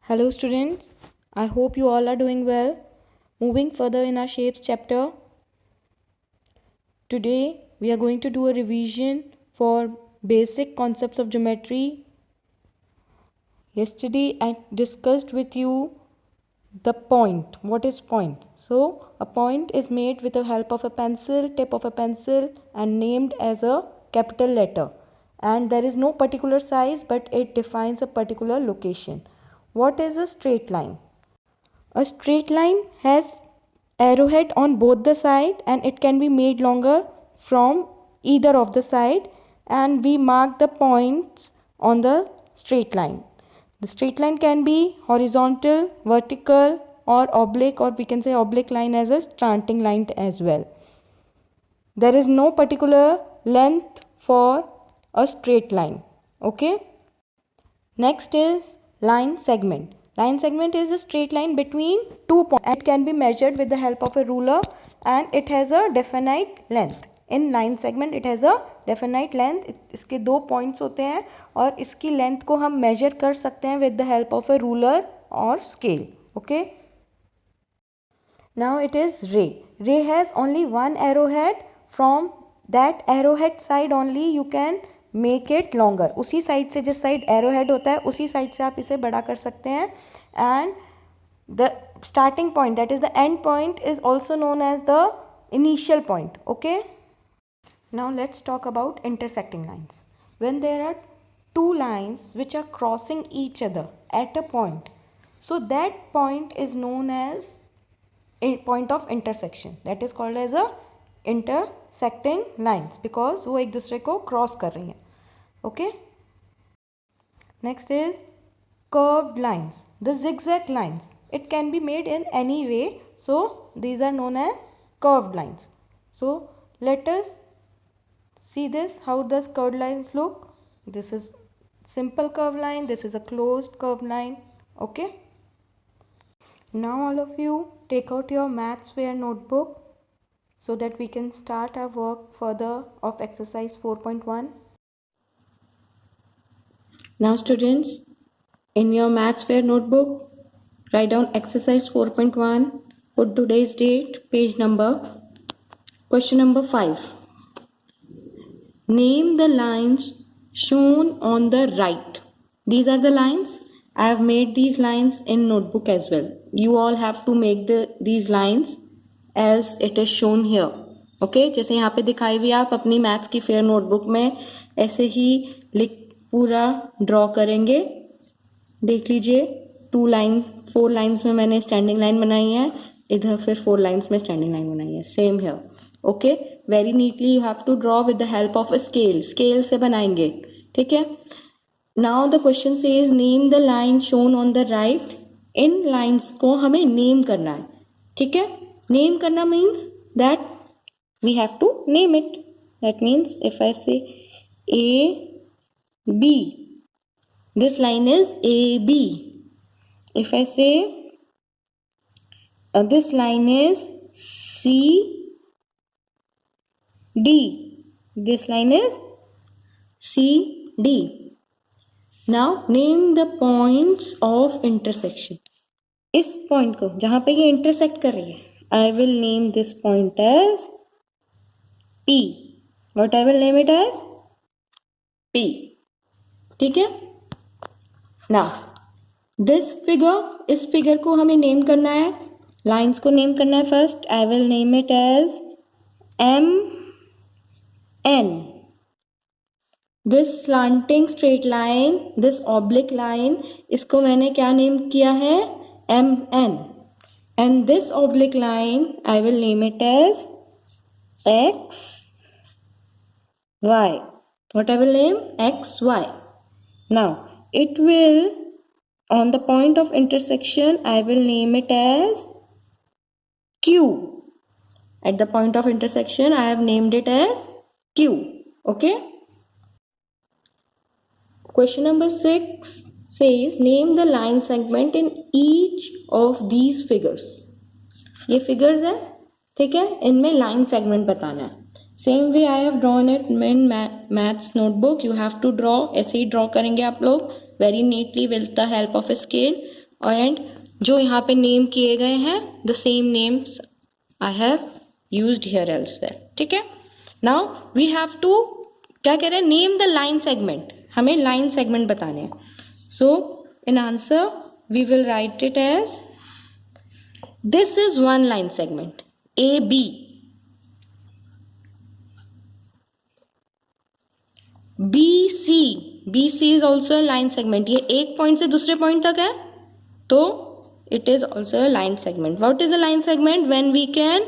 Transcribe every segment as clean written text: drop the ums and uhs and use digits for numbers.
Hello students, I hope you all are doing well. Moving further in our shapes chapter, today we are going to do a revision for basic concepts of geometry. Yesterday I discussed with you the point. What is point? So a point is made with the help of a pencil, tip of a pencil, and named as a capital letter. And there is no particular size, but it defines a particular location. What is a straight line? A straight line has arrowhead on both the side and it can be made longer from either of the side, and we mark the points on the straight line. The straight line can be horizontal, vertical, or oblique, or we can say oblique line as a slanting line as well. There is no particular length for a straight line. Okay. Next is line segment. Line segment is a straight line between 2 points. It can be measured with the help of a ruler and it has a definite length. In line segment it has a definite length. इसके 2 points होते हैं और इसकी length को हम measure कर सकते हैं with the help of a ruler or scale. Okay. Now it is ray. Ray has only one arrowhead. From that arrowhead side only you can make it longer. उसी साइड से जिस side arrow head होता है उसी side से आप इसे बड़ा कर सकते हैं. And the starting point that is the end point is also known as the initial point. Okay. Now let's talk about intersecting lines. When there are two lines which are crossing each other at a point, so that point is known as a point of intersection. That is called as a intersecting lines because वो एक दूसरे को cross कर रही हैं. Okay. Next is curved lines. The zigzag lines. It can be made in any way. So these are known as curved lines. So let us see this. How does curved lines look? This is simple curved line. This is a closed curved line. Okay. Now all of you take out your maths fair notebook so that we can start our work further of exercise 4.1. Now students, in your maths fair notebook, write down exercise 4.1, put today's date, page number. Question number 5. Name the lines shown on the right. These are the lines. I have made these lines in notebook as well. You all have to make these lines as it is shown here. Okay, जैसे यहाँ पे दिखाई हुई आप अपनी maths की fair notebook में ऐसे ही लिख पूरा ड्रॉ करेंगे. देख लीजिए 4 लाइन्स में मैंने स्टैंडिंग लाइन बनाई है, इधर फिर 4 लाइन्स में स्टैंडिंग लाइन बनाई है. Same here. Okay. Very neatly you have to draw with the help of a scale. Scale से बनाएंगे. ठीक है. Now the question says name the line shown on the right. इन लाइन्स को हमें नेम करना है. ठीक है. नेम करना means that we have to name it. That means if I say A B, this line is AB. If I say this line is C D, this line is C D. Now name the points of intersection. इस point को जहां पे ये intersect कर रही है, I will name this point as P. What I will name it as? P. ठीक है. Now this figure, इस फिगर को हमें नेम करना है, लाइन्स को नेम करना है. First I will name it as M N. This slanting straight line, this oblique line, इसको मैंने क्या नेम किया है? M N. And this oblique line I will name it as X Y. What I will name? X Y. Now it will, on the point of intersection I will name it as Q. At the point of intersection I have named it as Q. Okay. Question number 6 says name the line segment in each of these figures. ये figures है. ठीक है. इनमें line segment बताना है. Same way I have drawn it in maths notebook. You have to draw. ऐसे ही draw करेंगे आप लोग very neatly with the help of a scale. And जो यहाँ पे नेम किए गए हैं the same names I have used here elsewhere. ठीक है. नाउ वी हैव टू क्या कह रहे हैं, नेम द लाइन सेगमेंट. हमें लाइन सेगमेंट बताने हैं. So in answer we will write it as this is one line segment A B. B C is also line segment. ये एक point से दूसरे पॉइंट तक है तो it is also line segment. What is a line segment? When we can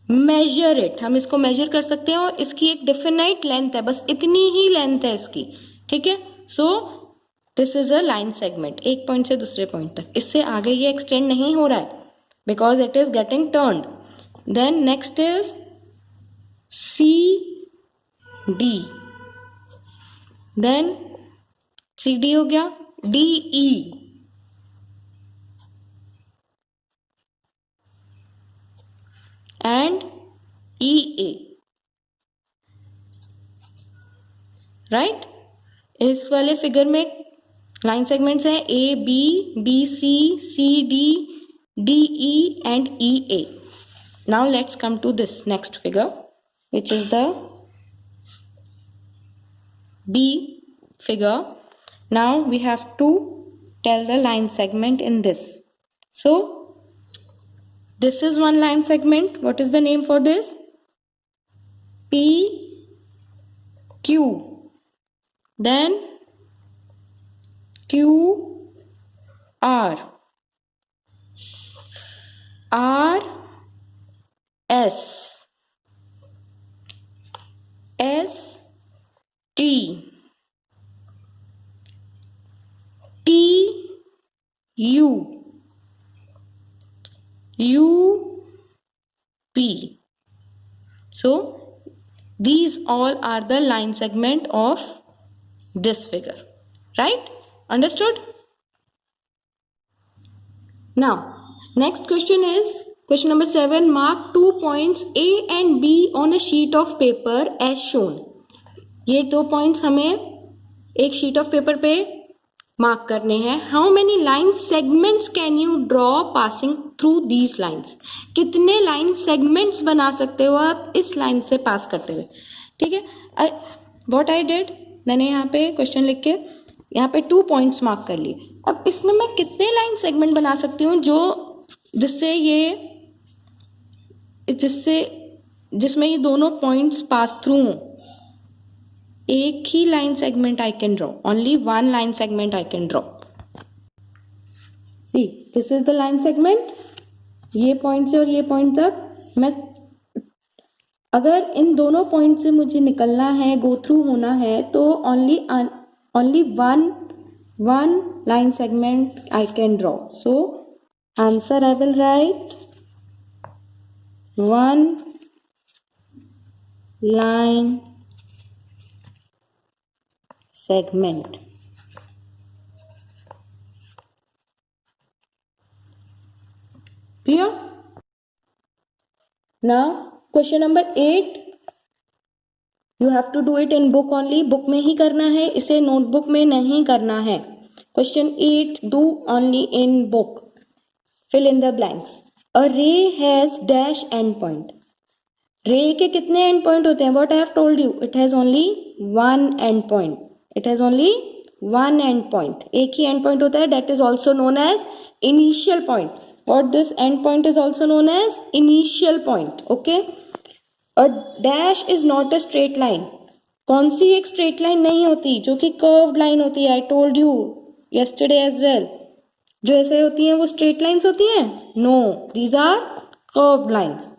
measure it. हम इसको major कर सकते हैं और इसकी एक डिफिनाइट लेंथ है, बस इतनी ही लेंथ है इसकी. ठीक है. So this is a line segment. एक पॉइंट से दूसरे पॉइंट तक. इससे आगे ये एक्सटेंड नहीं हो रहा है because it is getting turned. Then next is C D. Then C D हो गया. D E. And E A. Right. इस वाले फिगर में लाइन सेगमेंट्स हैं A B, B C D, D E and E A. Now let's come to this next figure which is the B figure. Now we have to tell the line segment in this. So this is one line segment. What is the name for this? P Q. Then Q R. R S. S T. T U. U P. So these all are the line segment of this figure. Right? Understood? Now next question is question number 7. Mark 2 points A and B on a sheet of paper as shown. ये 2 points हमें एक sheet of paper पे mark करने हैं. How many line segments can you draw passing through these lines. कितने line segments बना सकते हो आप इस लाइन से पास करते हुए. ठीक है. व्हाट आई डिड, मैंने यहाँ पे क्वेश्चन लिख के यहाँ पे 2 पॉइंट्स मार्क कर लिए. अब इसमें मैं कितने लाइन सेगमेंट बना सकती हूँ जो जिसमें ये दोनों पॉइंट्स पास थ्रू हों. एक ही line segment I can draw. Only one line segment I can draw. See this is the line segment. ये पॉइंट से और ये पॉइंट तक मैं अगर इन दोनों पॉइंट से मुझे निकलना है, गो थ्रू होना है, तो only one line segment I can draw. So answer I will write one line segment. Clear? Now question number 8. You have to do it in book only. book में ही करना है, इसे notebook में नहीं करना है. Question 8 do only in book. Fill in the blanks. A ray has dash end point. रे के कितने एंड पॉइंट होते हैं? What I have told you, it has only one end point. It has only one end point. एक ही end point होता है. That is also known as initial point. What this end point is also known as initial point. Okay. A dash is not a straight line. कौन सी एक straight line नहीं होती जो कि curved line होती है. I told you yesterday as well. जो ऐसे होती हैं वो straight lines होती हैं? No, these are curved lines.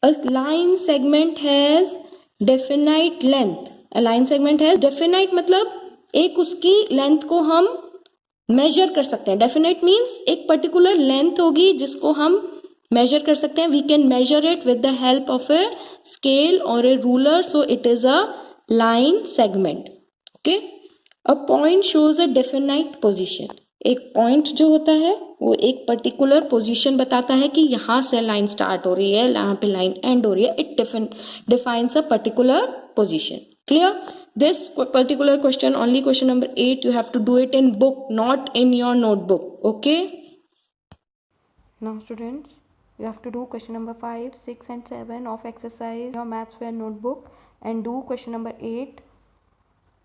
A line segment has definite length. A line segment has definite मतलब एक उसकी लेंथ को हम मेजर कर सकते हैं. डेफिनेट मीन्स एक पर्टिकुलर लेंथ होगी जिसको हम मेजर कर सकते हैं. We can measure it with the help of a scale और a ruler. So it is a line segment. Okay. A point shows a definite position. एक पॉइंट जो होता है वो एक पर्टिकुलर पोजीशन बताता है कि यहाँ से लाइन स्टार्ट हो रही है, यहाँ पे लाइन एंड हो रही है. It defines a particular position. Clear? this particular question, only question number 8, you have to do it in book, not in your notebook. Okay? Now students, you have to do question number 5, 6 and 7 of exercise your mathsware notebook and do question number 8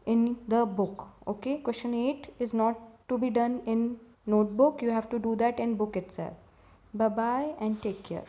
in the book. Okay, question 8 is not to be done in notebook, you have to do that in book itself. Bye bye and take care.